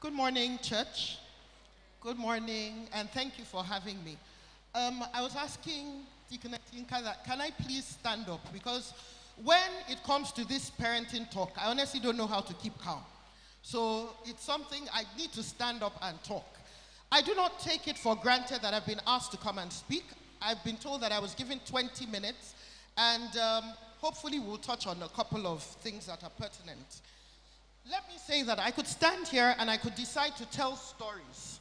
Good morning, church. Good morning, and thank you for having me. I was asking Deacon Tinka that, can I please stand up? Because when it comes to this parenting talk, I honestly don't know how to keep calm. So it's something I need to stand up and talk. I do not take it for granted that I've been asked to come and speak. I've been told that I was given 20 minutes, and hopefully we'll touch on a couple of things that are pertinent. Let me say that I could stand here and I could decide to tell stories.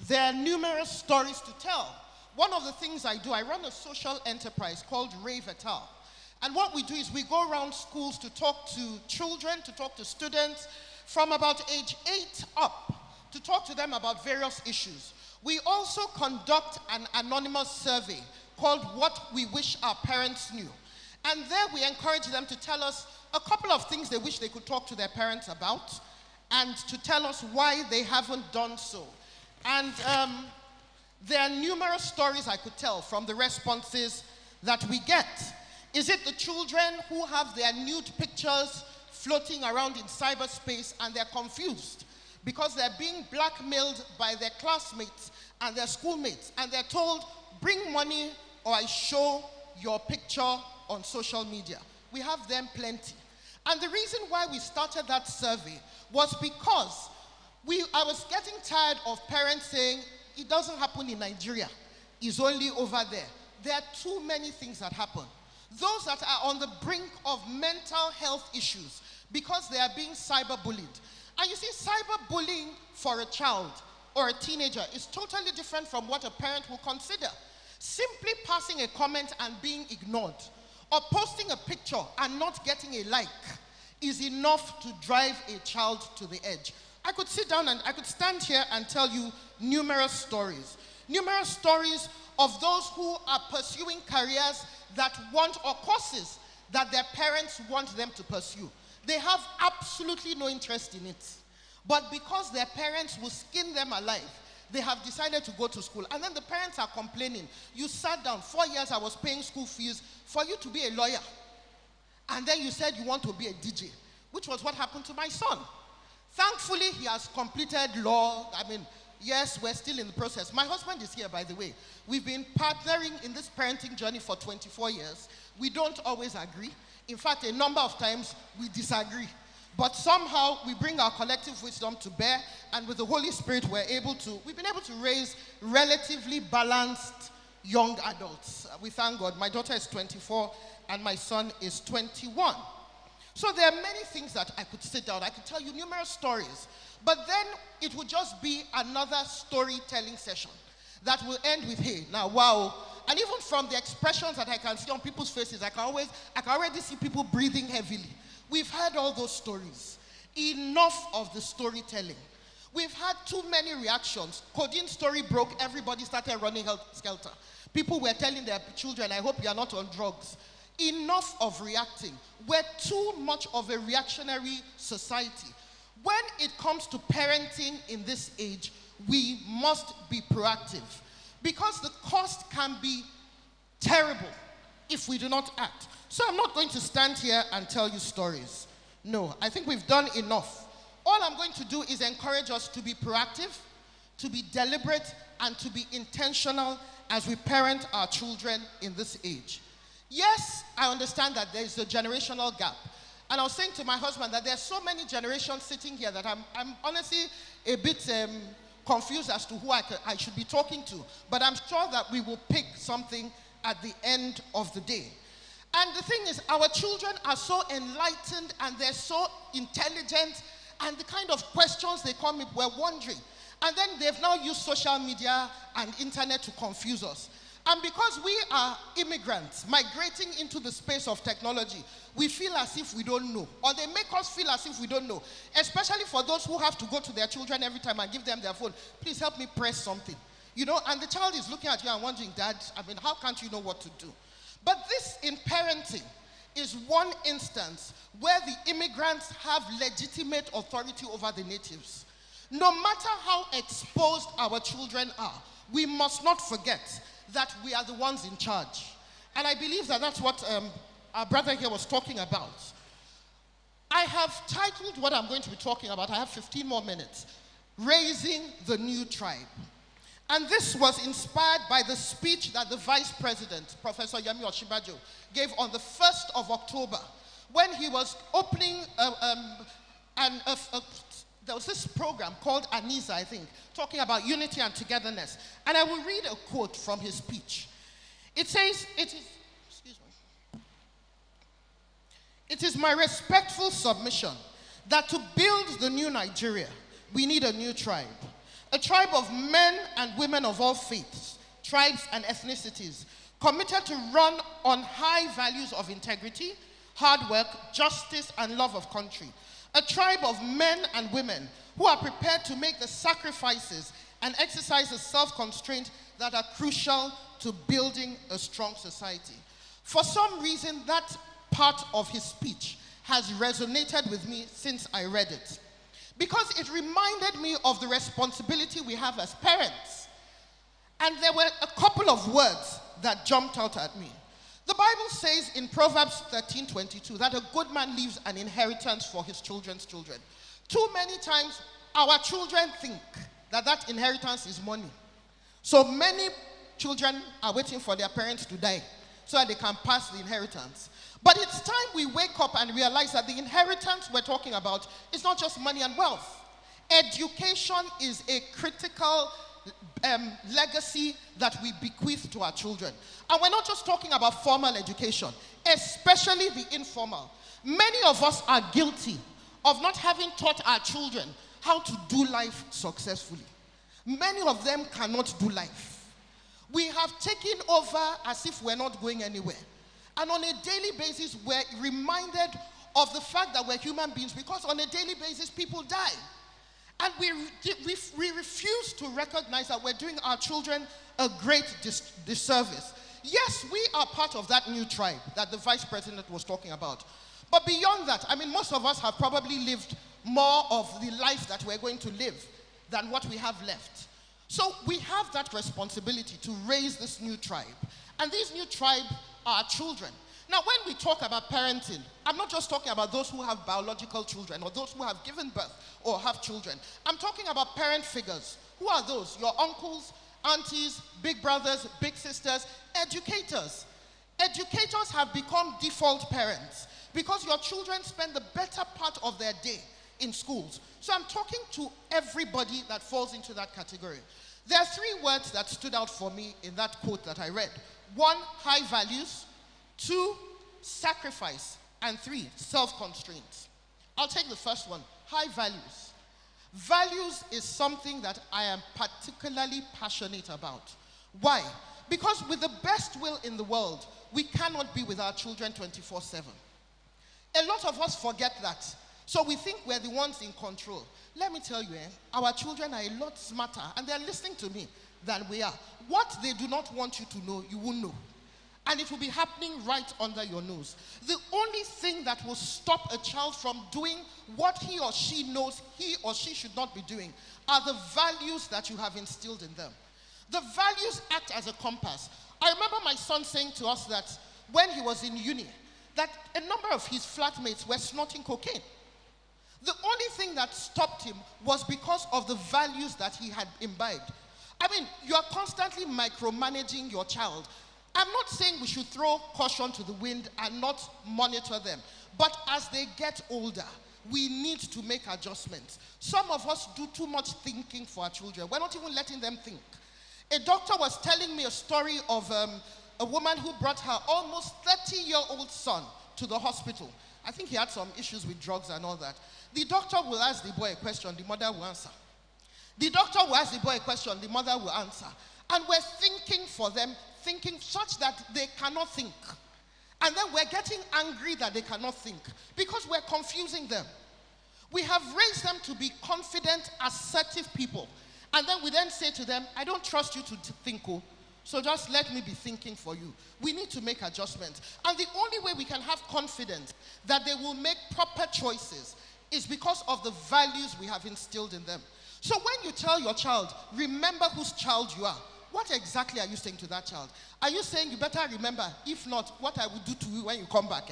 There are numerous stories to tell. One of the things I do, I run a social enterprise called Ray Vital. And what we do is we go around schools to talk to children, to talk to students from about age 8 up, to talk to them about various issues. We also conduct an anonymous survey called What We Wish Our Parents Knew. And there we encourage them to tell us a couple of things they wish they could talk to their parents about, and to tell us why they haven't done so. And there are numerous stories I could tell from the responses that we get. Is it the children who have their nude pictures floating around in cyberspace and they're confused because they're being blackmailed by their classmates and their schoolmates, and they're told, bring money or I show your picture on social media? We have them plenty. And the reason why we started that survey was because I was getting tired of parents saying, it doesn't happen in Nigeria, it's only over there. There are too many things that happen. Those that are on the brink of mental health issues because they are being cyberbullied. And you see, cyberbullying for a child or a teenager is totally different from what a parent will consider. Simply passing a comment and being ignored, or posting a picture and not getting a like, is enough to drive a child to the edge. I could sit down and I could stand here and tell you numerous stories. Numerous stories of those who are pursuing careers that want, or courses that their parents want them to pursue. They have absolutely no interest in it. But because their parents will skin them alive, they have decided to go to school. And then the parents are complaining. You sat down, 4 years I was paying school fees for you to be a lawyer. And then you said you want to be a DJ, which was what happened to my son. Thankfully, he has completed law. I mean, yes, we're still in the process. My husband is here, by the way. We've been partnering in this parenting journey for 24 years. We don't always agree. In fact, a number of times we disagree. But somehow we bring our collective wisdom to bear, and with the Holy Spirit we've been able to raise relatively balanced young adults. We thank God. My daughter is 24 and my son is 21. So there are many things that I could sit down. I could tell you numerous stories, but then it would just be another storytelling session that will end with, hey, now wow. And even from the expressions that I can see on people's faces, I can already see people breathing heavily. We've heard all those stories. Enough of the storytelling. We've had too many reactions. Codine's story broke, everybody started running helter-skelter. People were telling their children, I hope you are not on drugs. Enough of reacting. We're too much of a reactionary society. When it comes to parenting in this age, we must be proactive, because the cost can be terrible if we do not act. So I'm not going to stand here and tell you stories. No, I think we've done enough. All I'm going to do is encourage us to be proactive, to be deliberate, and to be intentional as we parent our children in this age. Yes, I understand that there is a generational gap. And I was saying to my husband that there are so many generations sitting here that I'm honestly a bit confused as to who I should be talking to. But I'm sure that we will pick something at the end of the day. And the thing is, our children are so enlightened and they're so intelligent, and the kind of questions they come with, we're wondering. And then they've now used social media and internet to confuse us. And because we are immigrants migrating into the space of technology, we feel as if we don't know. Or they make us feel as if we don't know. Especially for those who have to go to their children every time and give them their phone. Please help me press something. You know, and the child is looking at you and wondering, Dad, I mean, how can't you know what to do? But this in parenting is one instance where the immigrants have legitimate authority over the natives. No matter how exposed our children are, we must not forget that we are the ones in charge. And I believe that that's what our brother here was talking about. I have titled what I'm going to be talking about, I have 15 more minutes, Raising the New Tribe. And this was inspired by the speech that the Vice President, Professor Yemi Osinbajo, gave on the 1st of October when he was opening there was this program called Anisa, I think, talking about unity and togetherness. And I will read a quote from his speech. It says, it is my respectful submission that to build the new Nigeria, we need a new tribe. A tribe of men and women of all faiths, tribes and ethnicities, committed to run on high values of integrity, hard work, justice, and love of country. A tribe of men and women who are prepared to make the sacrifices and exercise the self-constraint that are crucial to building a strong society. For some reason, that part of his speech has resonated with me since I read it, because it reminded me of the responsibility we have as parents. And there were a couple of words that jumped out at me. The Bible says in Proverbs 13:22 that a good man leaves an inheritance for his children's children. Too many times, our children think that that inheritance is money. So many children are waiting for their parents to die so that they can pass the inheritance. But it's time we wake up and realize that the inheritance we're talking about is not just money and wealth. Education is a critical legacy that we bequeath to our children. And we're not just talking about formal education, especially the informal. Many of us are guilty of not having taught our children how to do life successfully. Many of them cannot do life. We have taken over as if we're not going anywhere. And on a daily basis, we're reminded of the fact that we're human beings, because on a daily basis, people die. And we refuse to recognize that we're doing our children a great disservice. Yes, we are part of that new tribe that the Vice President was talking about. But beyond that, I mean, most of us have probably lived more of the life that we're going to live than what we have left. So we have that responsibility to raise this new tribe. And these new tribe are children. Now, when we talk about parenting, I'm not just talking about those who have biological children or those who have given birth or have children. I'm talking about parent figures. Who are those? Your uncles, aunties, big brothers, big sisters, educators. Educators have become default parents because your children spend the better part of their day in schools. So I'm talking to everybody that falls into that category. There are three words that stood out for me in that quote that I read. 1, high values. 2, sacrifice. And 3, self-constraint. I'll take the first one, high values. Values is something that I am particularly passionate about. Why? Because with the best will in the world, we cannot be with our children 24/7. A lot of us forget that. So we think we're the ones in control. Let me tell you, our children are a lot smarter, and they're listening to me, than we are. What they do not want you to know, you won't know. And it will be happening right under your nose. The only thing that will stop a child from doing what he or she knows he or she should not be doing are the values that you have instilled in them. The values act as a compass. I remember my son saying to us that when he was in uni, that a number of his flatmates were snorting cocaine. The only thing that stopped him was because of the values that he had imbibed. I mean, you are constantly micromanaging your child. I'm not saying we should throw caution to the wind and not monitor them. But as they get older, we need to make adjustments. Some of us do too much thinking for our children. We're not even letting them think. A doctor was telling me a story of a woman who brought her almost 30-year-old son to the hospital. I think he had some issues with drugs and all that. The doctor will ask the boy a question, the mother will answer. The doctor will ask the boy a question, the mother will answer. And we're thinking for them, thinking such that they cannot think. And then we're getting angry that they cannot think because we're confusing them. We have raised them to be confident, assertive people. And then we then say to them, I don't trust you to think, so just let me be thinking for you. We need to make adjustments. And the only way we can have confidence that they will make proper choices is because of the values we have instilled in them. So when you tell your child, remember whose child you are, what exactly are you saying to that child? Are you saying you better remember, if not, what I will do to you when you come back,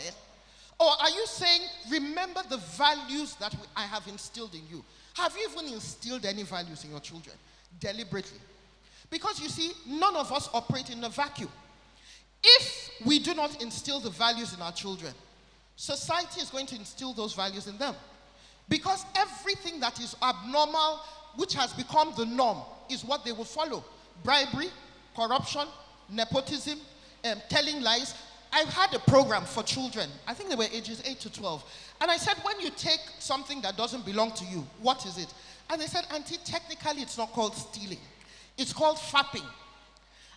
Or are you saying, remember the values that I have instilled in you? Have you even instilled any values in your children? Deliberately. Because you see, none of us operate in a vacuum. If we do not instill the values in our children, society is going to instill those values in them. Because everything that is abnormal, which has become the norm, is what they will follow. Bribery, corruption, nepotism, telling lies. I had a program for children. I think they were ages 8 to 12. And I said, when you take something that doesn't belong to you, what is it? And they said, Auntie, technically it's not called stealing. It's called fapping.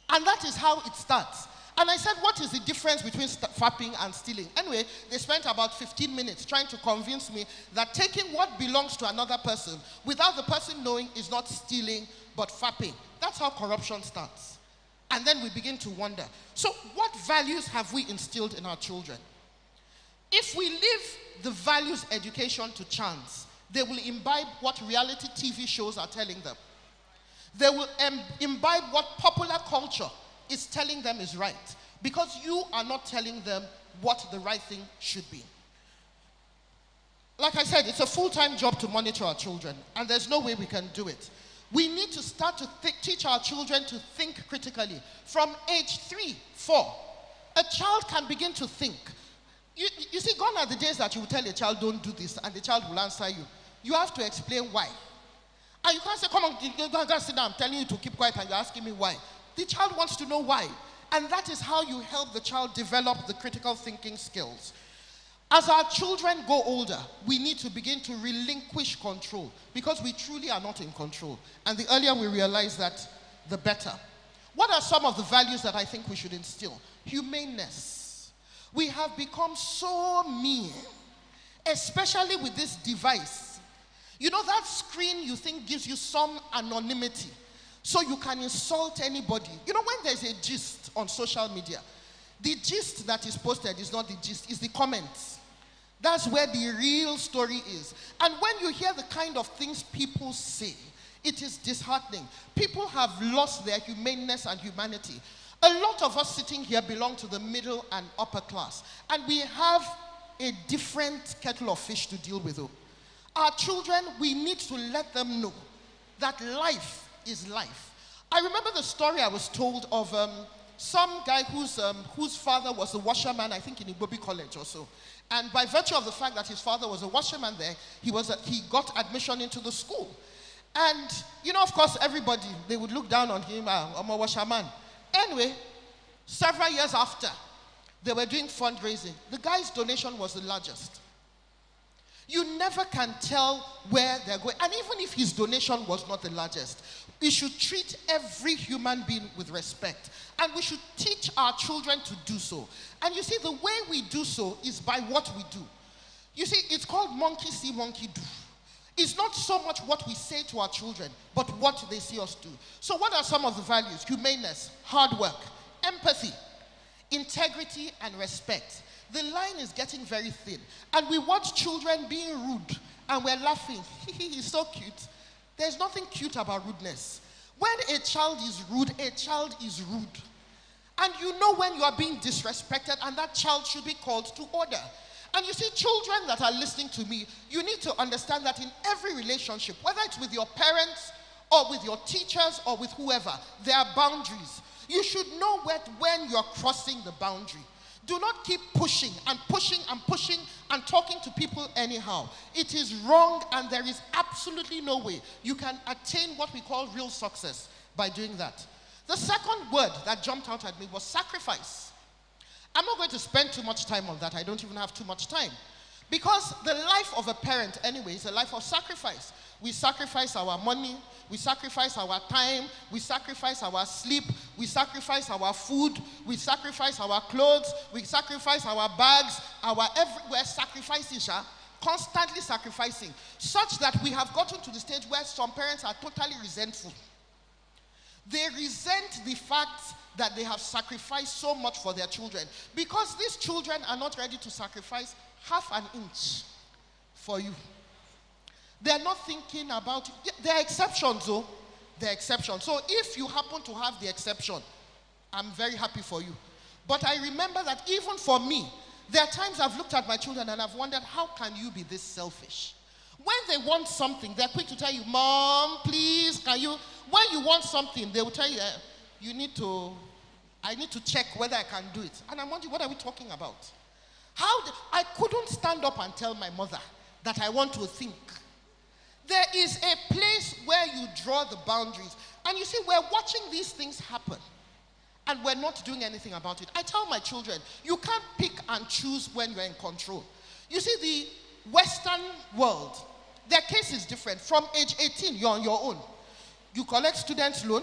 And that is how it starts. And I said, what is the difference between fapping and stealing? Anyway, they spent about 15 minutes trying to convince me that taking what belongs to another person without the person knowing is not stealing, but fapping. That's how corruption starts. And then we begin to wonder. So what values have we instilled in our children? If we leave the values education to chance, they will imbibe what reality TV shows are telling them. They will imbibe what popular culture is telling them is right, because you are not telling them what the right thing should be. Like I said, it's a full-time job to monitor our children, and there's no way we can do it. We need to start to teach our children to think critically. From age 3, 4, a child can begin to think. You see, gone are the days that you will tell a child, don't do this, and the child will answer you. You have to explain why. And you can't say, come on, you gotta sit down, I'm telling you to keep quiet, and you're asking me why. The child wants to know why. And that is how you help the child develop the critical thinking skills. As our children go older, we need to begin to relinquish control, because we truly are not in control. And the earlier we realize that, the better. What are some of the values that I think we should instill? Humaneness. We have become so mean, especially with this device. You know, that screen you think gives you some anonymity, so you can insult anybody. You know, when there's a gist on social media, the gist that is posted is not the gist, it's the comments. That's where the real story is. And when you hear the kind of things people say, it is disheartening. People have lost their humaneness and humanity. A lot of us sitting here belong to the middle and upper class, and we have a different kettle of fish to deal with. Our children, we need to let them know that life is life. I remember the story I was told of some guy whose father was a washerman, I think in Igbobi College or so. And by virtue of the fact that his father was a washerman there, he got admission into the school. And, you know, of course, everybody, they would look down on him, I'm a washerman. Anyway, several years after, they were doing fundraising. The guy's donation was the largest. You never can tell where they're going. And even if his donation was not the largest, we should treat every human being with respect. And we should teach our children to do so. And you see, the way we do so is by what we do. You see, it's called monkey see, monkey do. It's not so much what we say to our children, but what they see us do. So what are some of the values? Humaneness, hard work, empathy, integrity, and respect. The line is getting very thin. And we watch children being rude, and we're laughing. He's so cute. There's nothing cute about rudeness. When a child is rude, a child is rude. And you know when you are being disrespected, and that child should be called to order. And you see, children that are listening to me, you need to understand that in every relationship, whether it's with your parents, or with your teachers, or with whoever, there are boundaries. You should know when you're crossing the boundary. Do not keep pushing and pushing and pushing and talking to people anyhow. It is wrong, and there is absolutely no way you can attain what we call real success by doing that. The second word that jumped out at me was sacrifice. I'm not going to spend too much time on that. I don't even have too much time. Because the life of a parent, anyway, is a life of sacrifice. We sacrifice our money, we sacrifice our time, we sacrifice our sleep, we sacrifice our food, we sacrifice our clothes, we sacrifice our bags, we're sacrificing, constantly sacrificing, such that we have gotten to the stage where some parents are totally resentful. They resent the fact that they have sacrificed so much for their children, because these children are not ready to sacrifice half an inch for you. They're not thinking about it. There are exceptions, though. There are exceptions. So if you happen to have the exception, I'm very happy for you. But I remember that even for me, There are times I've looked at my children and I've wondered, how can you be this selfish? When they want something, they're quick to tell you, Mom, please, can you? When you want something, they will tell you, I need to check whether I can do it. And I'm wondering, what are we talking about? I couldn't stand up and tell my mother that I want to think. There is a place where you draw the boundaries. And you see, we're watching these things happen. And we're not doing anything about it. I tell my children, you can't pick and choose when you're in control. You see, the Western world, their case is different. From age 18, you're on your own. You collect student loan,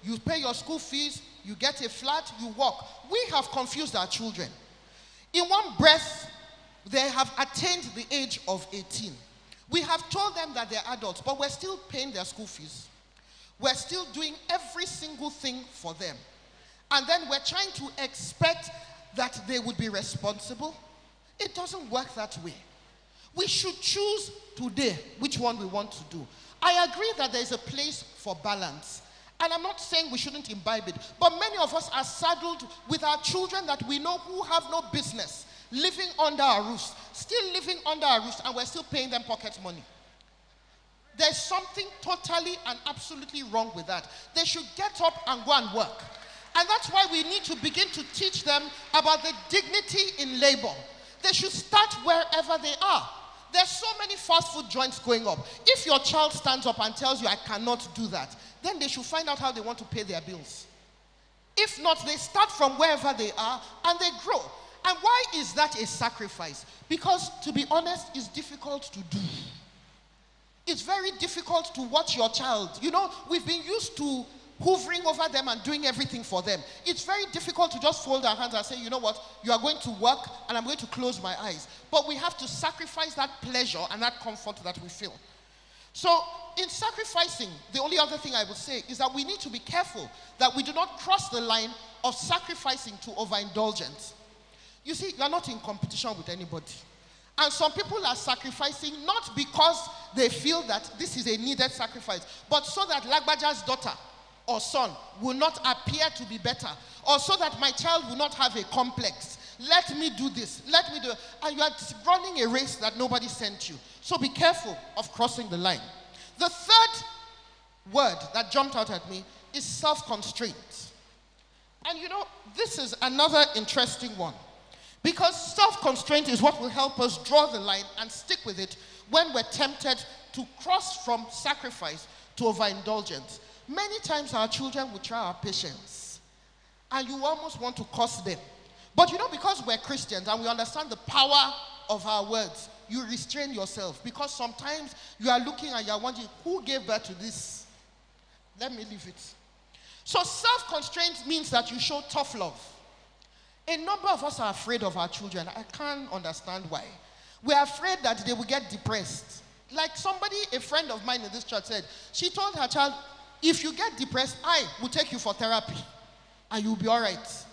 you pay your school fees, you get a flat, you walk. We have confused our children. In one breath, they have attained the age of 18. We have told them that they're adults, but we're still paying their school fees. We're still doing every single thing for them. And then we're trying to expect that they would be responsible. It doesn't work that way. We should choose today which one we want to do. I agree that there's a place for balance. And I'm not saying we shouldn't imbibe it. But many of us are saddled with our children that we know who have no business living under our roofs. Still living under our roofs, and we're still paying them pocket money. There's something totally and absolutely wrong with that. They should get up and go and work. And that's why we need to begin to teach them about the dignity in labor. They should start wherever they are. There's so many fast food joints going up. If your child stands up and tells you, I cannot do that, then they should find out how they want to pay their bills. If not, they start from wherever they are and they grow. And why is that a sacrifice? Because, to be honest, it's difficult to do. It's very difficult to watch your child. You know, we've been used to hovering over them and doing everything for them. It's very difficult to just fold our hands and say, you know what, you are going to work and I'm going to close my eyes. But we have to sacrifice that pleasure and that comfort that we feel. So in sacrificing, the only other thing I would say is that we need to be careful that we do not cross the line of sacrificing to overindulgence. You see, you are not in competition with anybody. And some people are sacrificing not because they feel that this is a needed sacrifice, but so that Lagbaja's daughter or son will not appear to be better, or so that my child will not have a complex. Let me do this. Let me do it. And you are running a race that nobody sent you. So be careful of crossing the line. The third word that jumped out at me is self-constraint. And you know, this is another interesting one. Because self-constraint is what will help us draw the line and stick with it when we're tempted to cross from sacrifice to overindulgence. Many times our children will try our patience, and you almost want to curse them. But you know, because we're Christians and we understand the power of our words, you restrain yourself. Because sometimes you are looking and you are wondering, who gave birth to this? Let me leave it. So self-constraint means that you show tough love. A number of us are afraid of our children. I can't understand why. We're afraid that they will get depressed. Like somebody, a friend of mine in this church said, she told her child, if you get depressed, I will take you for therapy and you'll be all right.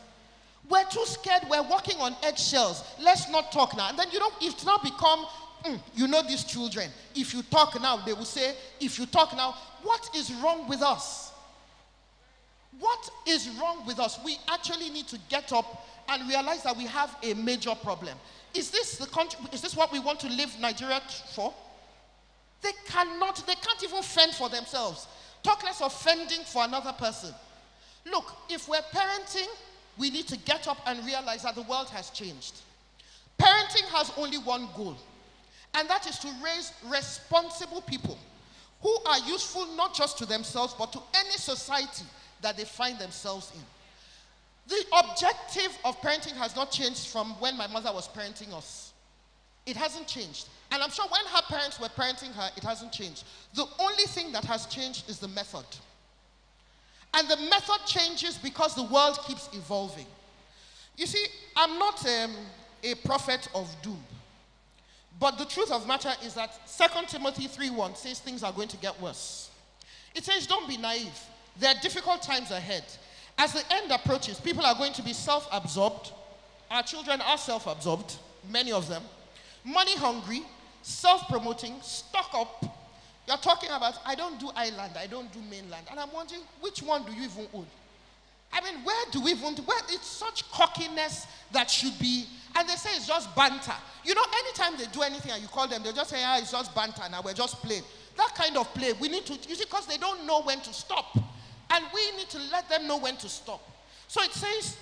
We're too scared. We're walking on eggshells. Let's not talk now. And then, you know, it's now become, you know these children. If you talk now, they will say, if you talk now, what is wrong with us? What is wrong with us? We actually need to get up and realize that we have a major problem. Is this the country? Is this what we want to leave Nigeria for? They can't even fend for themselves. Talk less of fending for another person. Look, if we're parenting, we need to get up and realize that the world has changed. Parenting has only one goal, and that is to raise responsible people who are useful not just to themselves, but to any society that they find themselves in. The objective of parenting has not changed from when my mother was parenting us. It hasn't changed. And I'm sure when her parents were parenting her, it hasn't changed. The only thing that has changed is the method. And the method changes because the world keeps evolving. You see, I'm not a prophet of doom. But the truth of the matter is that 2 Timothy 3:1 says things are going to get worse. It says, don't be naive. There are difficult times ahead. As the end approaches, people are going to be self-absorbed. Our children are self-absorbed, many of them. Money hungry, self-promoting, stuck up. You're talking about, I don't do island, I don't do mainland. And I'm wondering, which one do you even own? I mean, where do we even, it's such cockiness that should be, And they say it's just banter. You know, anytime they do anything and you call them, they'll just say, it's just banter now, we're just playing. That kind of play, we need to, you see, because they don't know when to stop. And we need to let them know when to stop. So it says,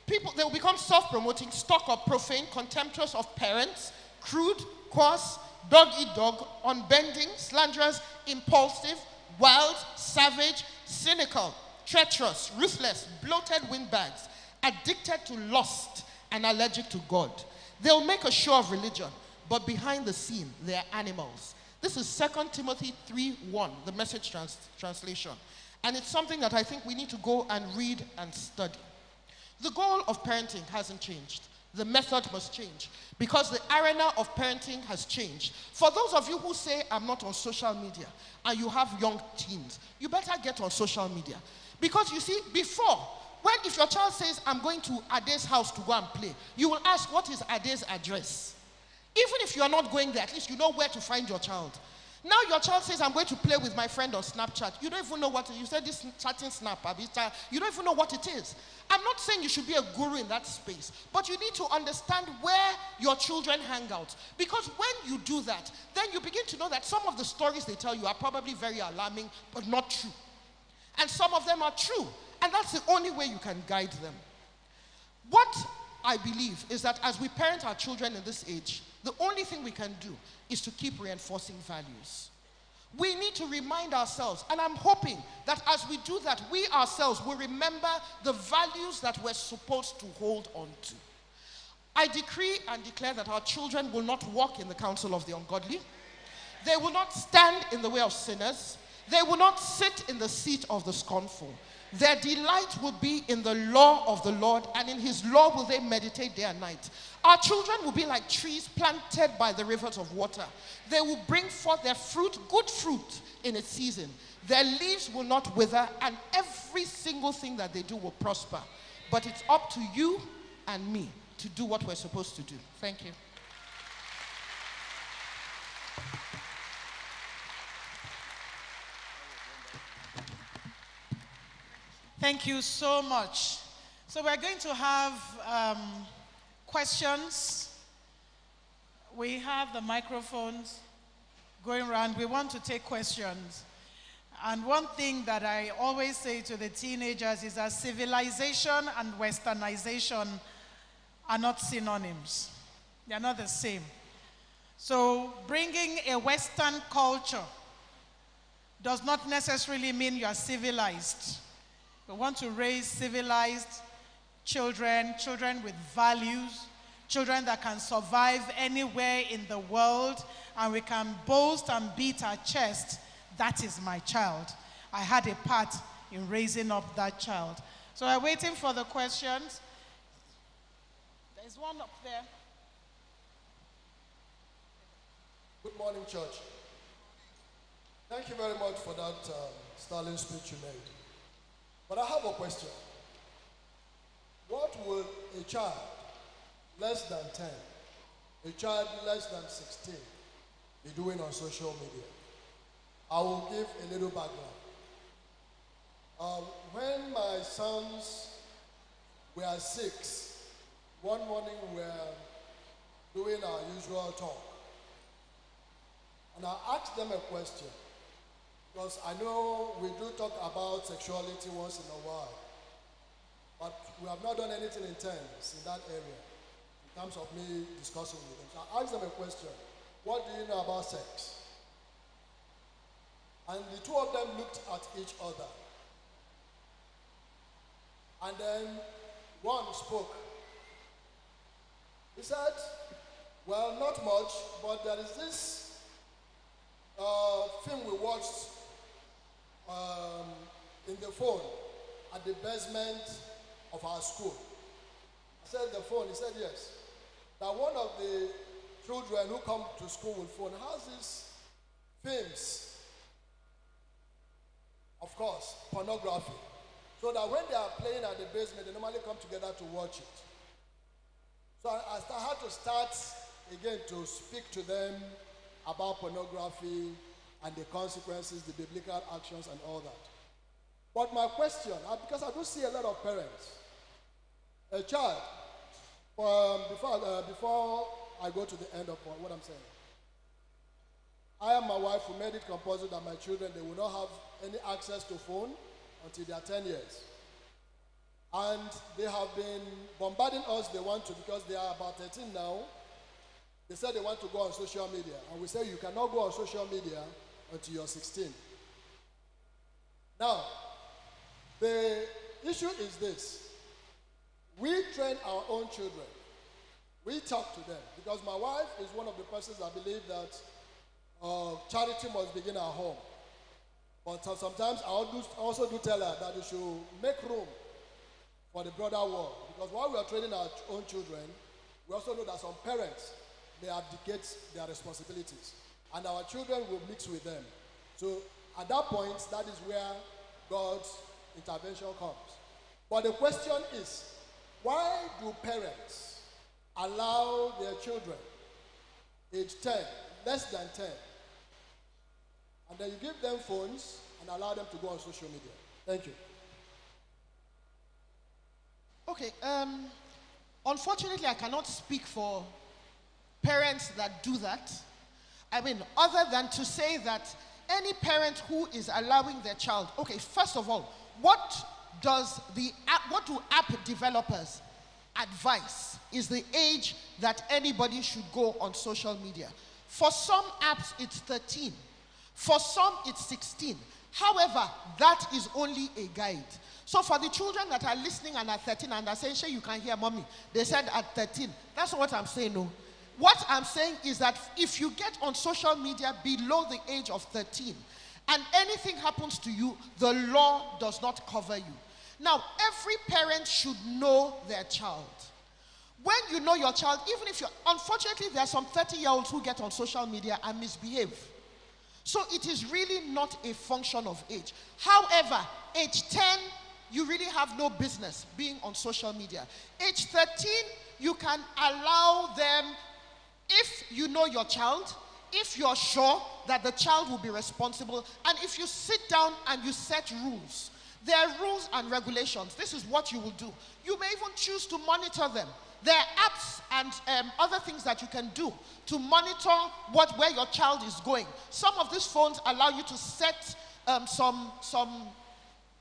people, they will become self-promoting, stuck up, profane, contemptuous of parents, crude, coarse, dog-eat-dog, unbending, slanderous, impulsive, wild, savage, cynical, treacherous, ruthless, bloated windbags, addicted to lust, and allergic to God. They'll make a show of religion, but behind the scene, they're animals. This is 2 Timothy 3:1, the Message translation. And it's something that I think we need to go and read and study. The goal of parenting hasn't changed. The method must change because the arena of parenting has changed. For those of you who say, I'm not on social media, and you have young teens, you better get on social media. Because you see, before, if your child says, I'm going to Ade's house to go and play, you will ask, what is Ade's address? Even if you're not going there, at least you know where to find your child. Now your child says, I'm going to play with my friend on Snapchat. You don't even know what it is. You said this chatting snap. You don't even know what it is. I'm not saying you should be a guru in that space, but you need to understand where your children hang out. Because when you do that, then you begin to know that some of the stories they tell you are probably very alarming, but not true. And some of them are true. And that's the only way you can guide them. What I believe is that as we parent our children in this age, the only thing we can do is to keep reinforcing values. We need to remind ourselves, and I'm hoping that as we do that, we ourselves will remember the values that we're supposed to hold on to. I decree and declare that our children will not walk in the counsel of the ungodly. They will not stand in the way of sinners. They will not sit in the seat of the scornful. Their delight will be in the law of the Lord, and in his law will they meditate day and night. Our children will be like trees planted by the rivers of water. They will bring forth their fruit, good fruit, in its season. Their leaves will not wither, and every single thing that they do will prosper. But it's up to you and me to do what we're supposed to do. Thank you. Thank you so much. So we're going to have questions. We have the microphones going around. We want to take questions. And one thing that I always say to the teenagers is that civilization and westernization are not synonyms. They are not the same. So bringing a Western culture does not necessarily mean you are civilized. We want to raise civilized children, children with values, children that can survive anywhere in the world, and we can boast and beat our chest, that is my child. I had a part in raising up that child. So we're waiting for the questions. There's one up there. Good morning, church. Thank you very much for that sterling speech you made. But I have a question. What would a child less than 10, a child less than 16 be doing on social media? I will give a little background. When my sons were 6, one morning we were doing our usual talk. And I asked them a question. Because I know we do talk about sexuality once in a while, but we have not done anything intense in that area in terms of me discussing with them. So I asked them a question. What do you know about sex? And the two of them looked at each other. And then one spoke. He said, well, not much, but there is this film we watched in the phone at the basement of our school. I said, the phone? He said, yes. That one of the children who come to school with phone has these films, of course, pornography. So that when they are playing at the basement, they normally come together to watch it. So I had to start again to speak to them about pornography and the consequences, the biblical actions and all that. But my question, because I do see a lot of parents, a child Before I go to the end of what I'm saying, I and my wife, we made it compulsory that my children, they will not have any access to phone until they are 10 years. And they have been bombarding us, they want to, because they are about 13 now. They said they want to go on social media. And we say you cannot go on social media until you're 16. Now, the issue is this. We train our own children. We talk to them. Because my wife is one of the persons that believe that charity must begin at home. But sometimes I also do tell her that you should make room for the broader world. Because while we are training our own children, we also know that some parents may abdicate their responsibilities. And our children will mix with them. So at that point, that is where God's intervention comes. But the question is, why do parents allow their children, age 10, less than 10, and then you give them phones and allow them to go on social media? Thank you. Okay, unfortunately, I cannot speak for parents that do that. I mean, other than to say that any parent who is allowing their child, okay, first of all, what do app developers advise is the age that anybody should go on social media? For some apps, it's 13. For some, it's 16. However, that is only a guide. So for the children that are listening and are 13 and are saying, "Sure, you can hear mommy," they said at 13. That's not what I'm saying, no. What I'm saying is that if you get on social media below the age of 13 and anything happens to you, the law does not cover you. Now, every parent should know their child. When you know your child, even if unfortunately, there are some 30-year-olds who get on social media and misbehave. So it is really not a function of age. However, age 10, you really have no business being on social media. Age 13, you can allow them, if you know your child, if you're sure that the child will be responsible, and if you sit down and you set rules. There are rules and regulations. This is what you will do. You may even choose to monitor them. There are apps and other things that you can do to monitor where your child is going. Some of these phones allow you to set some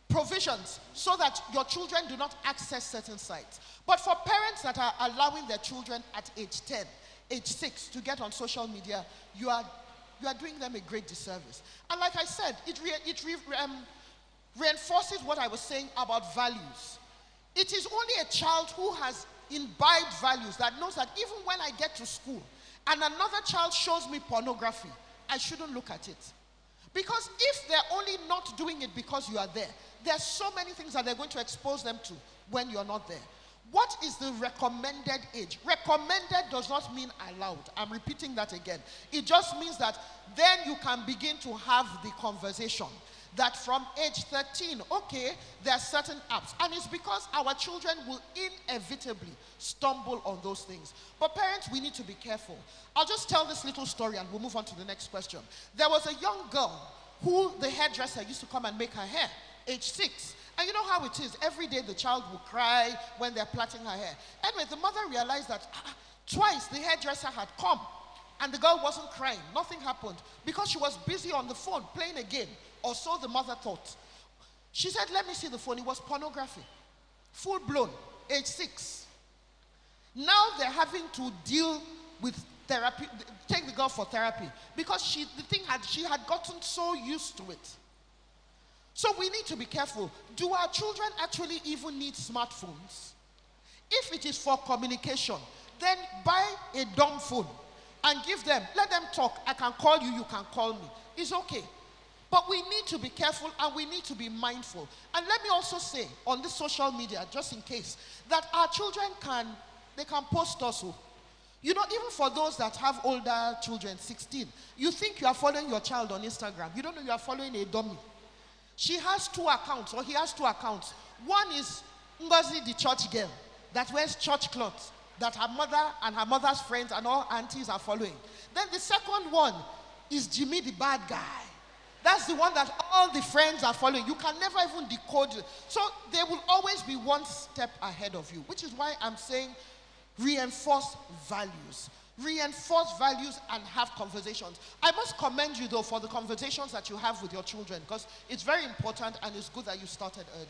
provisions so that your children do not access certain sites. But for parents that are allowing their children at age 10, age 6 to get on social media, you are doing them a great disservice. And like I said, it reinforces what I was saying about values. It is only a child who has imbibed values that knows that even when I get to school and another child shows me pornography, I shouldn't look at it. Because if they're only not doing it because you are there, there's so many things that they're going to expose them to when you're not there. What is the recommended age? Recommended does not mean allowed. I'm repeating that again. It just means that then you can begin to have the conversation that from age 13, okay, there are certain apps. And it's because our children will inevitably stumble on those things. But parents, we need to be careful. I'll just tell this little story and we'll move on to the next question. There was a young girl who the hairdresser used to come and make her hair, age 6. And you know how it is. Every day the child will cry when they're plaiting her hair. Anyway, the mother realized that twice the hairdresser had come and the girl wasn't crying. Nothing happened because she was busy on the phone playing a game. Or so the mother thought. She said, "Let me see the phone." It was pornography. Full blown, age 6. Now they're having to deal with therapy, take the girl for therapy. Because she had gotten so used to it. So we need to be careful. Do our children actually even need smartphones? If it is for communication, then buy a dumb phone and give them. Let them talk. I can call you, you can call me. It's okay. But we need to be careful and we need to be mindful. And let me also say on this social media, just in case, that our children can post also. You know, even for those that have older children, 16, you think you are following your child on Instagram. You don't know you are following a dummy. She has 2 accounts, or he has 2 accounts. One is Ngozi, the church girl, that wears church clothes, that her mother and her mother's friends and all aunties are following. Then the second one is Jimmy, the bad guy. That's the one that all the friends are following. You can never even decode it. So they will always be one step ahead of you, which is why I'm saying Reinforce values. Reinforce values and have conversations. I must commend you, though, for the conversations that you have with your children, because it's very important and it's good that you started early.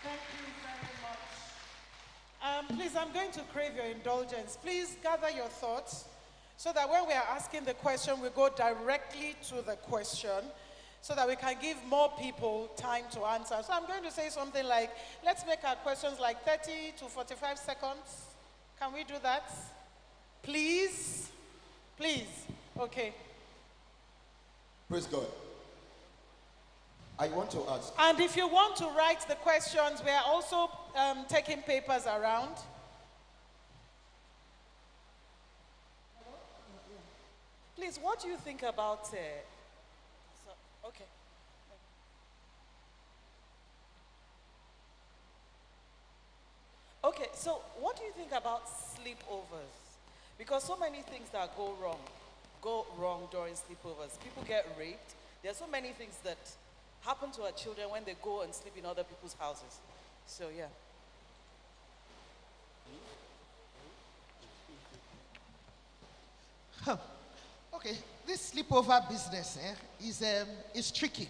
Thank you very much. Please, I'm going to crave your indulgence. Please gather your thoughts so that when we are asking the question, we go directly to the question so that we can give more people time to answer. So I'm going to say something like, let's make our questions like 30 to 45 seconds. Can we do that? Please? Please. Okay. Praise God. I want to ask. And if you want to write the questions, we are also taking papers around. Please, what do you think about... okay. Okay, so what do you think about sleepovers? Because so many things that go wrong during sleepovers. People get raped. There are so many things that happen to our children when they go and sleep in other people's houses. So, yeah. Okay, this sleepover business is tricky.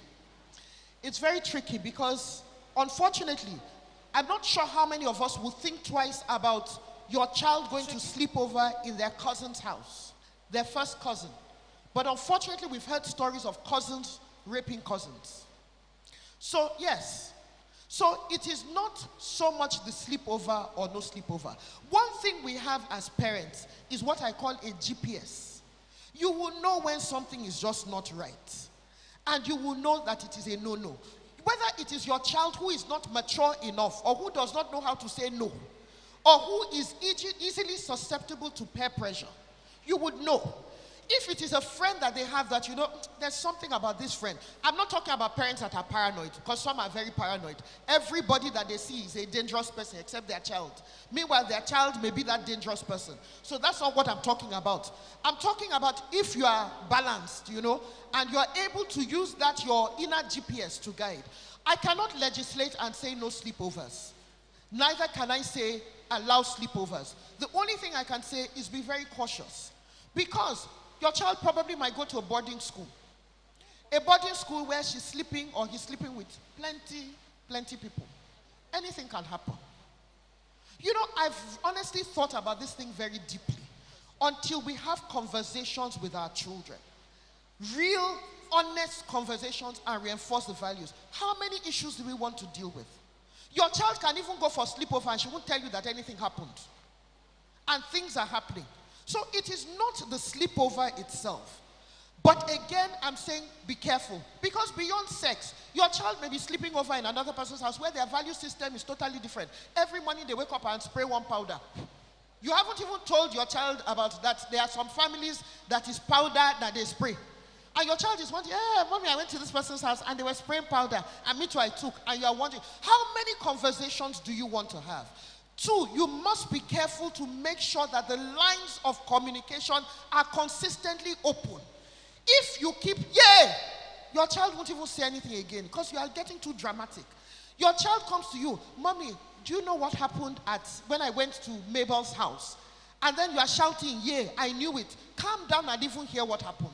It's very tricky because, unfortunately, I'm not sure how many of us will think twice about your child going to sleep over in their cousin's house, their first cousin. But unfortunately, we've heard stories of cousins raping cousins. So, yes. So, it is not so much the sleepover or no sleepover. One thing we have as parents is what I call a GPS. You will know when something is just not right. And you will know that it is a no-no. Whether it is your child who is not mature enough or who does not know how to say no, or who is easily susceptible to peer pressure, you would know. If it is a friend that they have that, you know, there's something about this friend. I'm not talking about parents that are paranoid, because some are very paranoid. Everybody that they see is a dangerous person except their child. Meanwhile, their child may be that dangerous person. So that's not what I'm talking about. I'm talking about if you are balanced, you know, and you are able to use that, your inner GPS to guide. I cannot legislate and say no sleepovers. Neither can I say allow sleepovers. The only thing I can say is be very cautious. Because your child probably might go to a boarding school. A boarding school where she's sleeping or he's sleeping with plenty people. Anything can happen. You know, I've honestly thought about this thing very deeply until we have conversations with our children. Real, honest conversations and reinforce the values. How many issues do we want to deal with? Your child can even go for a sleepover and she won't tell you that anything happened. And things are happening. So it is not the sleepover itself. But again, I'm saying be careful. Because beyond sex, your child may be sleeping over in another person's house where their value system is totally different. Every morning they wake up and spray one powder. You haven't even told your child about that. There are some families that is powder that they spray. And your child is wondering, yeah, mommy, I went to this person's house and they were spraying powder. And me too, I took. And you are wondering, how many conversations do you want to have? Two, you must be careful to make sure that the lines of communication are consistently open. If you keep, your child won't even say anything again because you are getting too dramatic. Your child comes to you, mommy, do you know what happened when I went to Mabel's house? And then you are shouting, yeah, I knew it. Calm down and even hear what happened.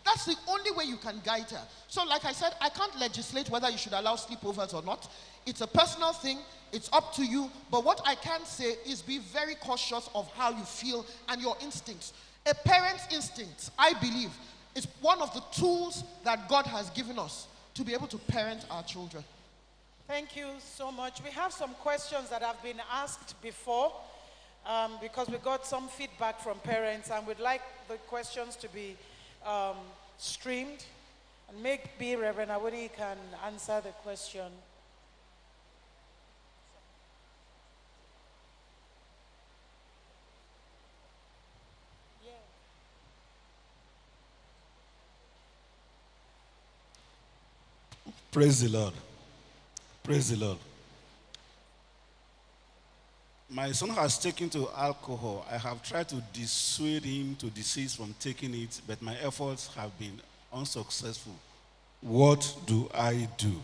That's the only way you can guide her. So like I said, I can't legislate whether you should allow sleepovers or not. It's a personal thing. It's up to you. But what I can say is be very cautious of how you feel and your instincts. A parent's instincts, I believe, is one of the tools that God has given us to be able to parent our children. Thank you so much. We have some questions that have been asked before because we got some feedback from parents and we'd like the questions to be streamed. And maybe Reverend Awuni can answer the question. Praise the Lord. Praise the Lord. My son has taken to alcohol. I have tried to dissuade him to desist from taking it, but my efforts have been unsuccessful. What do I do?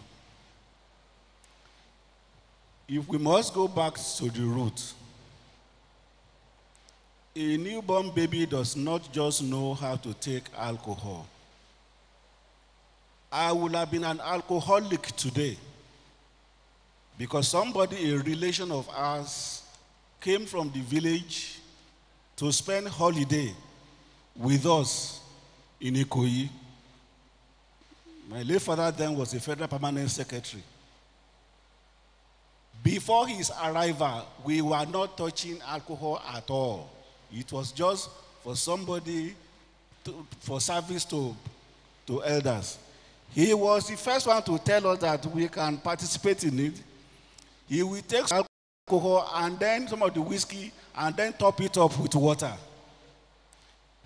If we must go back to the root, A newborn baby does not just know how to take alcohol. I would have been an alcoholic today because somebody, a relation of ours, came from the village to spend holiday with us in Ikoyi. My late father then was a federal permanent secretary. Before his arrival, we were not touching alcohol at all. It was just for somebody, for service to elders. He was the first one to tell us that we can participate in it. He will take alcohol and then some of the whiskey and then top it up with water.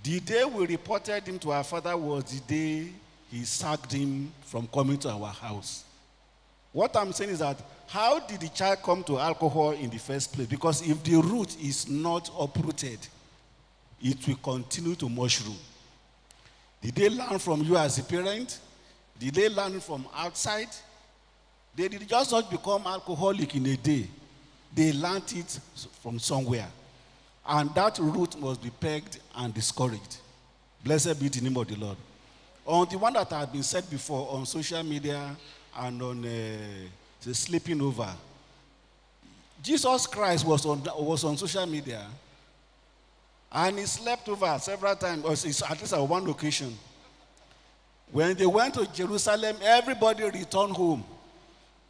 The day we reported him to our father was the day he sacked him from coming to our house. What I'm saying is that how did the child come to alcohol in the first place? Because if the root is not uprooted, it will continue to mushroom. Did they learn from you as a parent? Did they learn from outside? They did just not become alcoholic in a day. They learned it from somewhere. And that root must be pegged and discouraged. Blessed be the name of the Lord. On the one that had been said before on social media and on the sleeping over, Jesus Christ was on social media and he slept over several times, or at least on one occasion. When they went to Jerusalem, everybody returned home.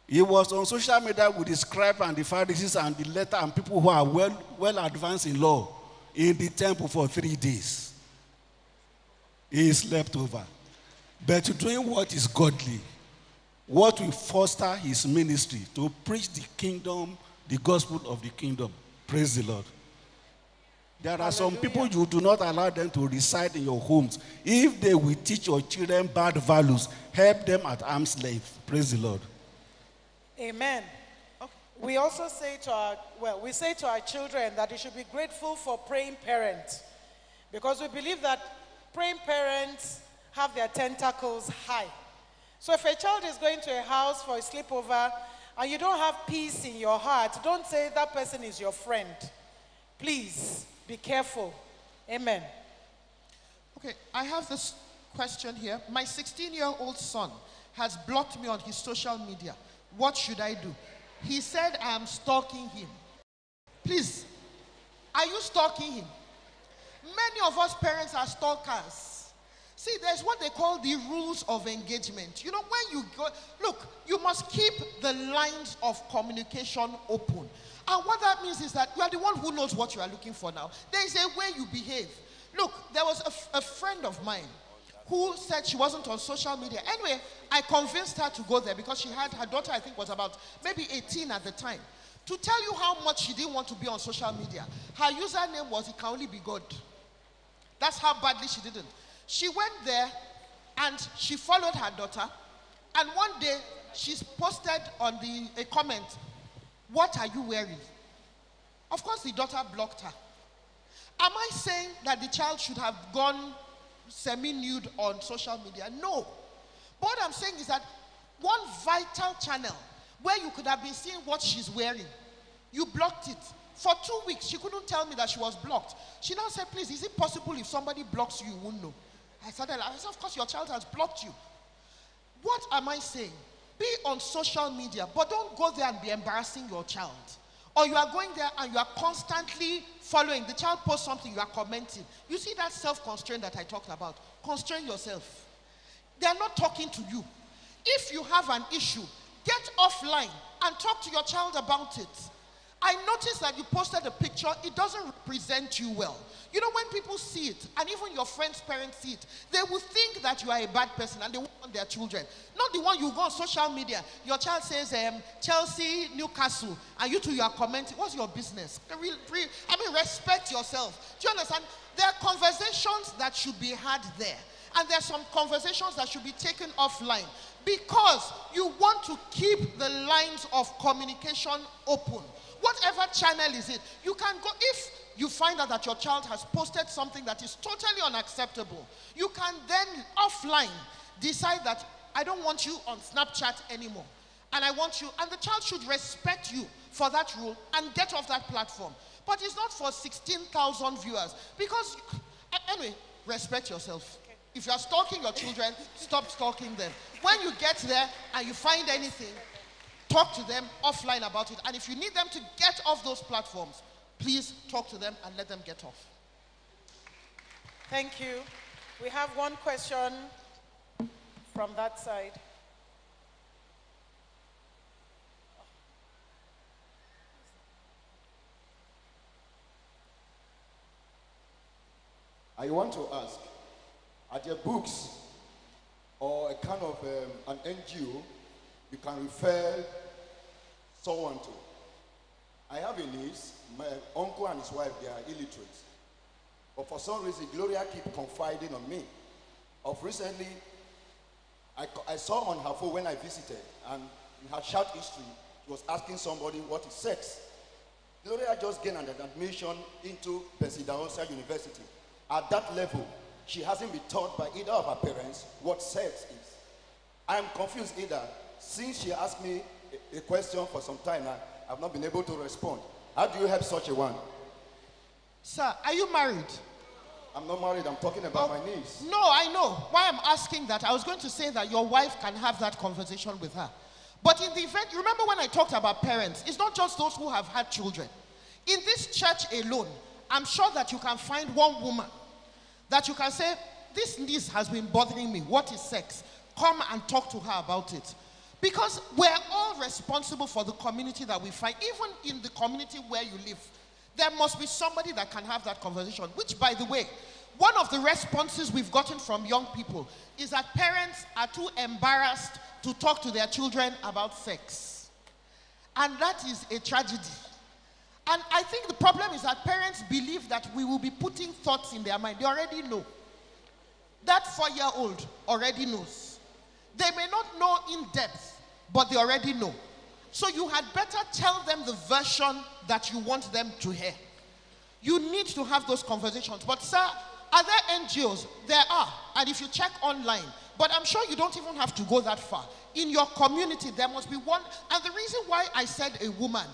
He was on social media with the scribes and the Pharisees and the letter and people who are well advanced in law in the temple for 3 days. He slept over. But doing what is godly, what will foster his ministry to preach the kingdom, the gospel of the kingdom. Praise the Lord. There are some people you do not allow them to reside in your homes. If they will teach your children bad values, help them at arm's length. Praise the Lord. Amen. Okay. We also say to our children that they should be grateful for praying parents, because we believe that praying parents have their tentacles high. So if a child is going to a house for a sleepover and you don't have peace in your heart, don't say that person is your friend. Please be careful. Amen. Okay, I have this question here. My 16-year-old son has blocked me on his social media. What should I do? He said I am stalking him. Please, are you stalking him? Many of us parents are stalkers. See, there's what they call the rules of engagement. You know, when you go, look, you must keep the lines of communication open. And what that means is that you are the one who knows what you are looking for now. There is a way you behave. Look, there was a friend of mine who said she wasn't on social media. Anyway, I convinced her to go there because she had, her daughter I think was about maybe 18 at the time. To tell you how much she didn't want to be on social media, her username was "It Can Only Be God." That's how badly she didn't. She went there and she followed her daughter, and one day she posted on a comment, "What are you wearing?" Of course the daughter blocked her. Am I saying that the child should have gone semi-nude on social media? No. But what I'm saying is that one vital channel where you could have been seeing what she's wearing, you blocked it. For 2 weeks, she couldn't tell me that she was blocked. She now said, "Please, is it possible if somebody blocks you, you won't know?" I said, "Of course your child has blocked you." What am I saying? Be on social media, but don't go there and be embarrassing your child. Or you are going there and you are constantly following. The child posts something, you are commenting. You see that self-constraint that I talked about? Constrain yourself. They are not talking to you. If you have an issue, get offline and talk to your child about it. I noticed that you posted a picture, it doesn't represent you well. You know, when people see it, and even your friends' parents see it, they will think that you are a bad person and they want their children. Not the one you go on social media. Your child says, Chelsea, Newcastle, and you two, you are commenting. What's your business? Respect yourself. Do you understand? There are conversations that should be had there. And there are some conversations that should be taken offline. Because you want to keep the lines of communication open. Whatever channel is it, you can go. If you find out that your child has posted something that is totally unacceptable, you can then offline decide that I don't want you on Snapchat anymore. And I want you, and the child should respect you for that rule and get off that platform. But it's not for 16,000 viewers. Because, anyway, respect yourself. Okay. If you are stalking your children, stop stalking them. When you get there and you find anything, talk to them offline about it. And if you need them to get off those platforms, please talk to them and let them get off. Thank you. We have one question from that side. I want to ask, are there books or a kind of an NGO you can refer someone to? I have a niece, my uncle and his wife, they are illiterate. But for some reason, Gloria keeps confiding on me. Of recently, I saw on her phone when I visited, and in her chat history, she was asking somebody what is sex. Gloria just gained an admission into Pennsylvania University. At that level, she hasn't been taught by either of her parents what sex is. I am confused either. Since she asked me a question for some time now, I've not been able to respond. How do you help such a one? Sir, are you married? I'm not married, I'm talking about my niece. No, I know. Why I'm asking that, I was going to say that your wife can have that conversation with her. But in the event, you remember when I talked about parents, it's not just those who have had children. In this church alone, I'm sure that you can find one woman that you can say, this niece has been bothering me. What is sex? Come and talk to her about it. Because we're all responsible for the community that we find. Even in the community where you live, there must be somebody that can have that conversation. Which, by the way, one of the responses we've gotten from young people is that parents are too embarrassed to talk to their children about sex. And that is a tragedy. And I think the problem is that parents believe that we will be putting thoughts in their mind. They already know. That 4-year-old already knows. They may not know in depth, but they already know. So you had better tell them the version that you want them to hear. You need to have those conversations. But sir, are there NGOs? There are. And if you check online, but I'm sure you don't even have to go that far. In your community, there must be one. And the reason why I said a woman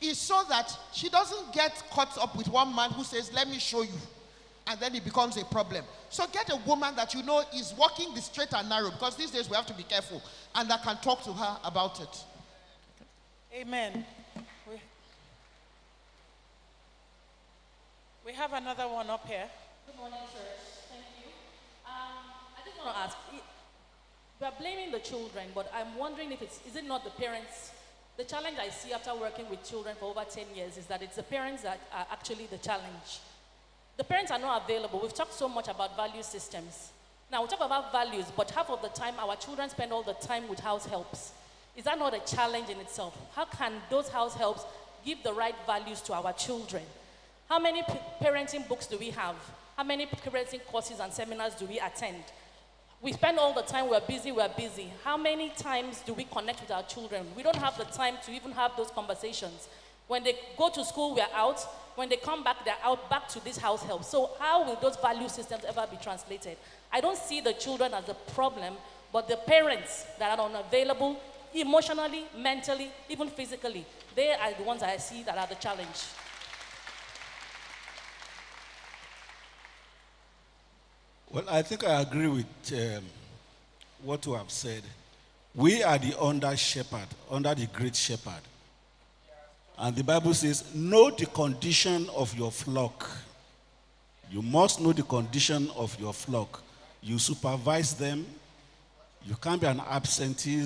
is so that she doesn't get caught up with one man who says, let me show you. And then it becomes a problem. So get a woman that you know is walking the straight and narrow, because these days we have to be careful, and that can talk to her about it. Amen. We have another one up here. Good morning, church. Thank you. I just want to ask, we are blaming the children, but I'm wondering if is it not the parents? The challenge I see after working with children for over 10 years is that it's the parents that are actually the challenge. The parents are not available. We've talked so much about value systems. Now, we talk about values, but half of the time, our children spend all the time with house helps. Is that not a challenge in itself? How can those house helps give the right values to our children? How many parenting books do we have? How many parenting courses and seminars do we attend? We spend all the time, we're busy. How many times do we connect with our children? We don't have the time to even have those conversations. When they go to school, we're out. When they come back, they're out back to this house help. So how will those value systems ever be translated? I don't see the children as a problem, but the parents that are unavailable emotionally, mentally, even physically, they are the ones that I see that are the challenge. Well, I think I agree with what you have said. We are the under shepherd, under the great shepherd. And the Bible says, know the condition of your flock. You must know the condition of your flock. You supervise them. You can't be an absentee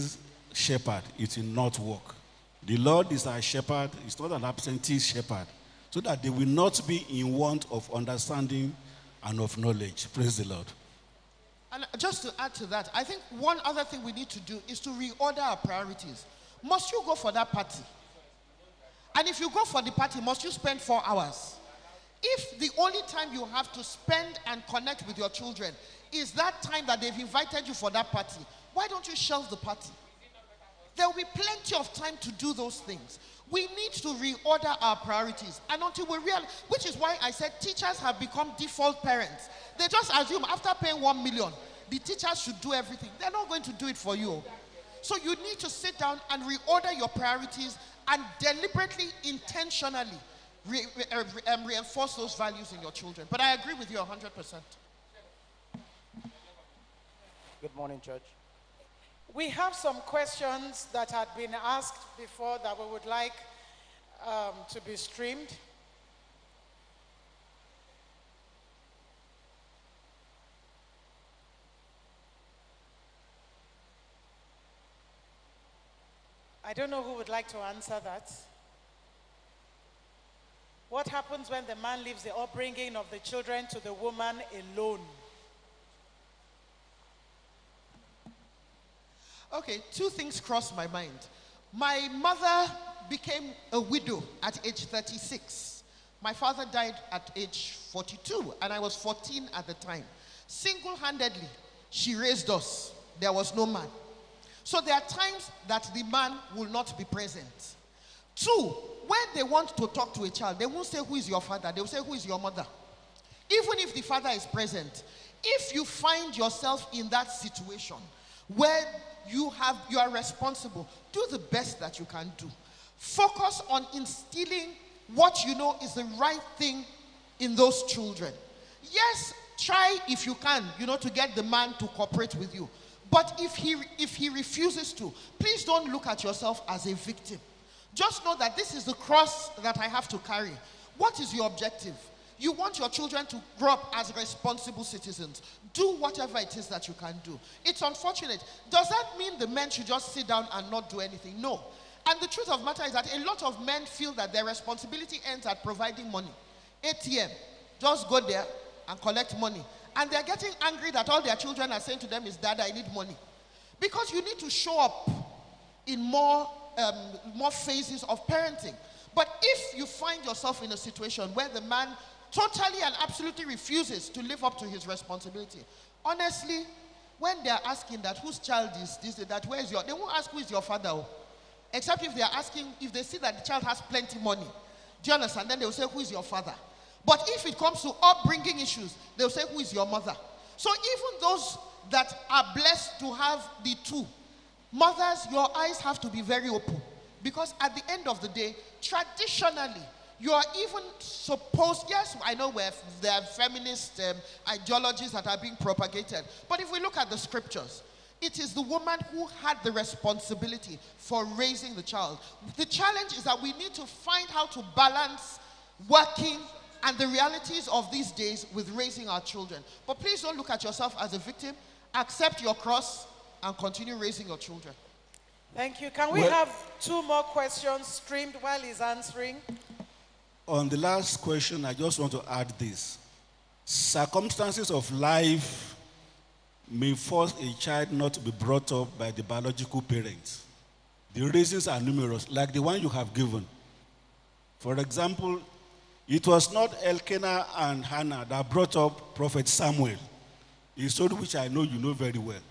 shepherd. It will not work. The Lord is our shepherd. He's not an absentee shepherd. So that they will not be in want of understanding and of knowledge. Praise the Lord. And just to add to that, I think one other thing we need to do is to reorder our priorities. Must you go for that party? And if you go for the party, must you spend 4 hours? If the only time you have to spend and connect with your children is that time that they've invited you for that party, why don't you shelve the party? There will be plenty of time to do those things. We need to reorder our priorities. And until we realize, which is why I said teachers have become default parents. They just assume after paying 1 million, the teachers should do everything. They're not going to do it for you. So you need to sit down and reorder your priorities and deliberately, intentionally reinforce those values in your children. But I agree with you 100%. Good morning, Church. We have some questions that had been asked before that we would like to be streamed. I don't know who would like to answer that. What happens when the man leaves the upbringing of the children to the woman alone? Okay, two things crossed my mind. My mother became a widow at age 36. My father died at age 42, and I was 14 at the time. Single-handedly, she raised us. There was no man. So there are times that the man will not be present. Two, when they want to talk to a child, they won't say, who is your father? They will say, who is your mother? Even if the father is present, if you find yourself in that situation where you are responsible, do the best that you can do. Focus on instilling what you know is the right thing in those children. Yes, try if you can, to get the man to cooperate with you. But if he refuses to, please don't look at yourself as a victim. Just know that this is the cross that I have to carry. What is your objective? You want your children to grow up as responsible citizens. Do whatever it is that you can do. It's unfortunate. Does that mean the men should just sit down and not do anything? No. And the truth of the matter is that a lot of men feel that their responsibility ends at providing money. ATM, just go there and collect money. And they're getting angry that all their children are saying to them is, Dad, I need money. Because you need to show up in more phases of parenting. But if you find yourself in a situation where the man totally and absolutely refuses to live up to his responsibility, honestly, when they're asking that whose child is this, that where is your, they won't ask who is your father. Except if they're asking, if they see that the child has plenty money. Do you understand? Then they'll say, who is your father? But if it comes to upbringing issues, they'll say, who is your mother? So even those that are blessed to have the two, mothers, your eyes have to be very open. Because at the end of the day, traditionally, you are even supposed, yes, I know there are feminist ideologies that are being propagated. But if we look at the scriptures, it is the woman who had the responsibility for raising the child. The challenge is that we need to find how to balance working and the realities of these days with raising our children. But please don't look at yourself as a victim. Accept your cross and continue raising your children. Thank you. Can we have two more questions streamed while he's answering? On the last question, I just want to add this. Circumstances of life may force a child not to be brought up by the biological parents. The reasons are numerous, like the one you have given. For example, it was not Elkanah and Hannah that brought up Prophet Samuel, a story which I know you know very well.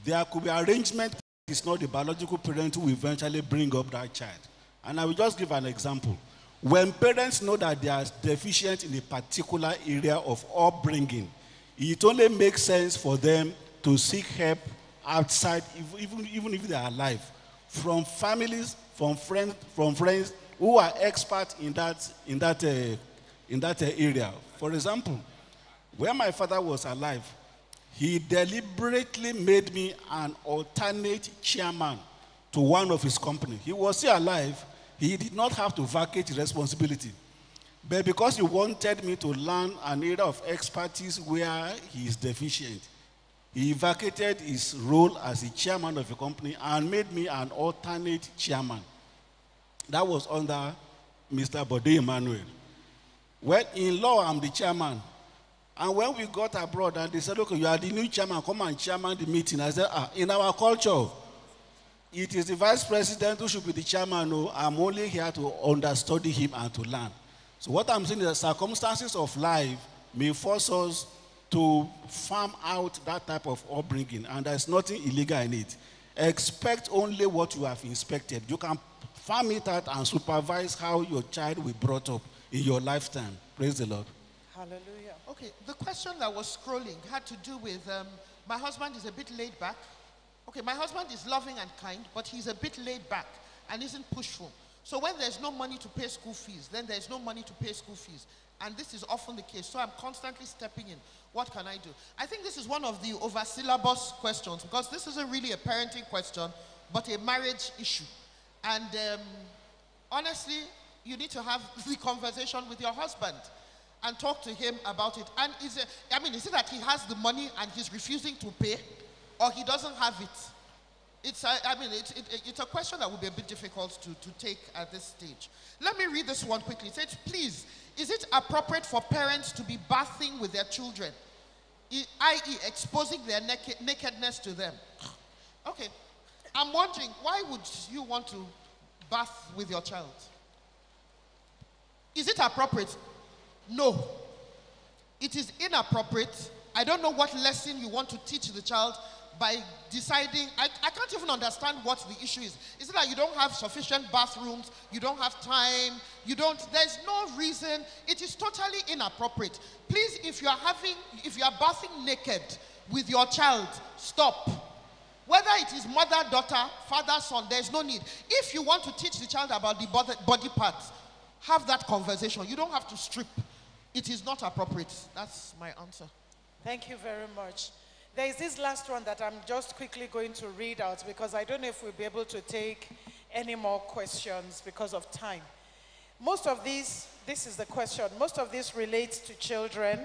There could be arrangement. It's not the biological parent who will eventually bring up that child. And I will just give an example. When parents know that they are deficient in a particular area of upbringing, it only makes sense for them to seek help outside, even if they are alive, from families, from friends who are experts in that area. For example, when my father was alive, he deliberately made me an alternate chairman to one of his companies. He was still alive. He did not have to vacate responsibility. But because he wanted me to learn an area of expertise where he is deficient, he vacated his role as the chairman of the company and made me an alternate chairman. That was under Mr. Bode Emmanuel. Well, in law, I'm the chairman. And when we got abroad and they said, okay, you are the new chairman, come and chairman the meeting. I said, in our culture, it is the vice president who should be the chairman. No, I'm only here to understudy him and to learn. So what I'm saying is that circumstances of life may force us to farm out that type of upbringing, and there's nothing illegal in it. Expect only what you have inspected. You can farm it out and supervise how your child will be brought up in your lifetime. Praise the Lord. Hallelujah. Okay, the question that was scrolling had to do with my husband is a bit laid back. Okay, my husband is loving and kind, but he's a bit laid back and isn't pushful. So when there's no money to pay school fees, then there's no money to pay school fees. And this is often the case. So I'm constantly stepping in. What can I do? I think this is one of the over-syllabus questions, because this isn't really a parenting question, but a marriage issue. And honestly, you need to have the conversation with your husband and talk to him about it. And is it that he has the money and he's refusing to pay, or he doesn't have it? It's a question that would be a bit difficult to take at this stage. Let me read this one quickly. It says, please, is it appropriate for parents to be bathing with their children, i.e. exposing their nakedness to them? Okay, I'm wondering, why would you want to bath with your child? Is it appropriate? No. It is inappropriate. I don't know what lesson you want to teach the child by deciding. I can't even understand what the issue is. Is it that you don't have sufficient bathrooms, you don't have time, there's no reason? It is totally inappropriate. Please, if you are bathing naked with your child, stop. Whether it is mother, daughter, father, son, there's no need. If you want to teach the child about the body parts, have that conversation. You don't have to strip. It is not appropriate. That's my answer. Thank you very much. There is this last one that I'm just quickly going to read out, because I don't know if we'll be able to take any more questions because of time. Most of these, this is the question, most of this relates to children.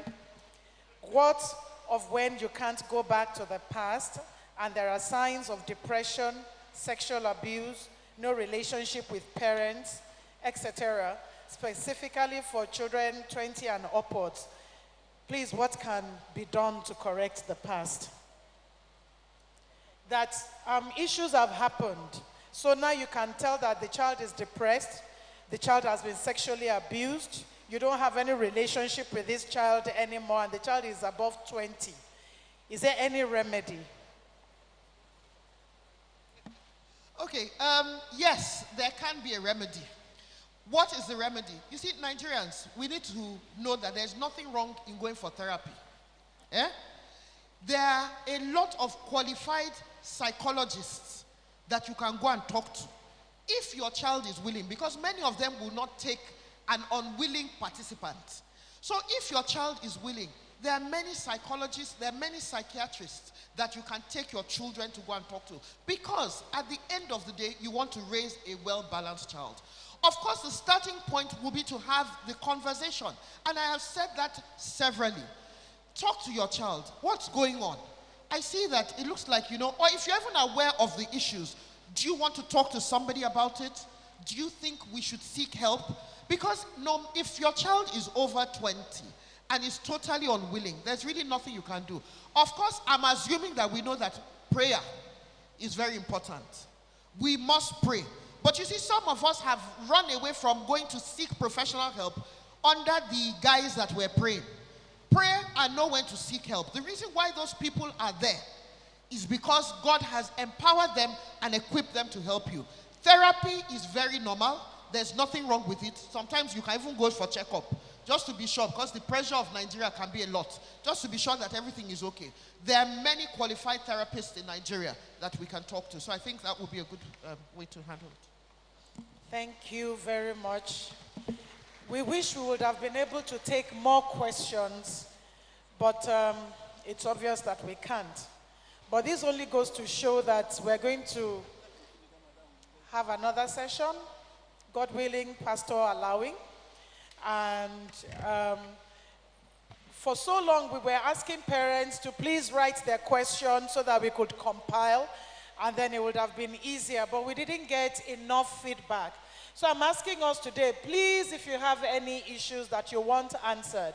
What of when you can't go back to the past and there are signs of depression, sexual abuse, no relationship with parents, etc., specifically for children 20 and upwards? Please, what can be done to correct the past? That issues have happened. So now you can tell that the child is depressed, the child has been sexually abused, you don't have any relationship with this child anymore, and the child is above 20. Is there any remedy? Okay, yes, there can be a remedy. What is the remedy? You see, Nigerians, we need to know that there's nothing wrong in going for therapy. Eh? There are a lot of qualified psychologists that you can go and talk to. If your child is willing, because many of them will not take an unwilling participant. So if your child is willing, there are many psychologists, there are many psychiatrists that you can take your children to go and talk to. Because at the end of the day, you want to raise a well-balanced child. Of course, the starting point will be to have the conversation. And I have said that severally. Talk to your child. What's going on? I see that it looks like, or if you're even aware of the issues, do you want to talk to somebody about it? Do you think we should seek help? Because if your child is over 20 and is totally unwilling, there's really nothing you can do. Of course, I'm assuming that we know that prayer is very important. We must pray. But you see, some of us have run away from going to seek professional help under the guise that we're praying. Pray and know when to seek help. The reason why those people are there is because God has empowered them and equipped them to help you. Therapy is very normal. There's nothing wrong with it. Sometimes you can even go for checkup, just to be sure, because the pressure of Nigeria can be a lot, just to be sure that everything is okay. There are many qualified therapists in Nigeria that we can talk to. So I think that would be a good way to handle it. Thank you very much. We wish we would have been able to take more questions, but it's obvious that we can't. But this only goes to show that we're going to have another session, God willing, Pastor allowing. And for so long, we were asking parents to please write their questions so that we could compile, and then it would have been easier, but we didn't get enough feedback. So I'm asking us today, please, if you have any issues that you want answered,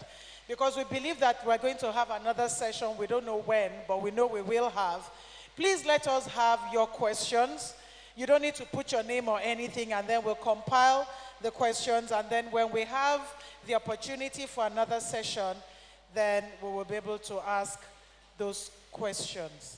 because we believe that we're going to have another session, we don't know when, but we know we will have. Please let us have your questions. You don't need to put your name or anything, and then we'll compile the questions, and then when we have the opportunity for another session, then we will be able to ask those questions.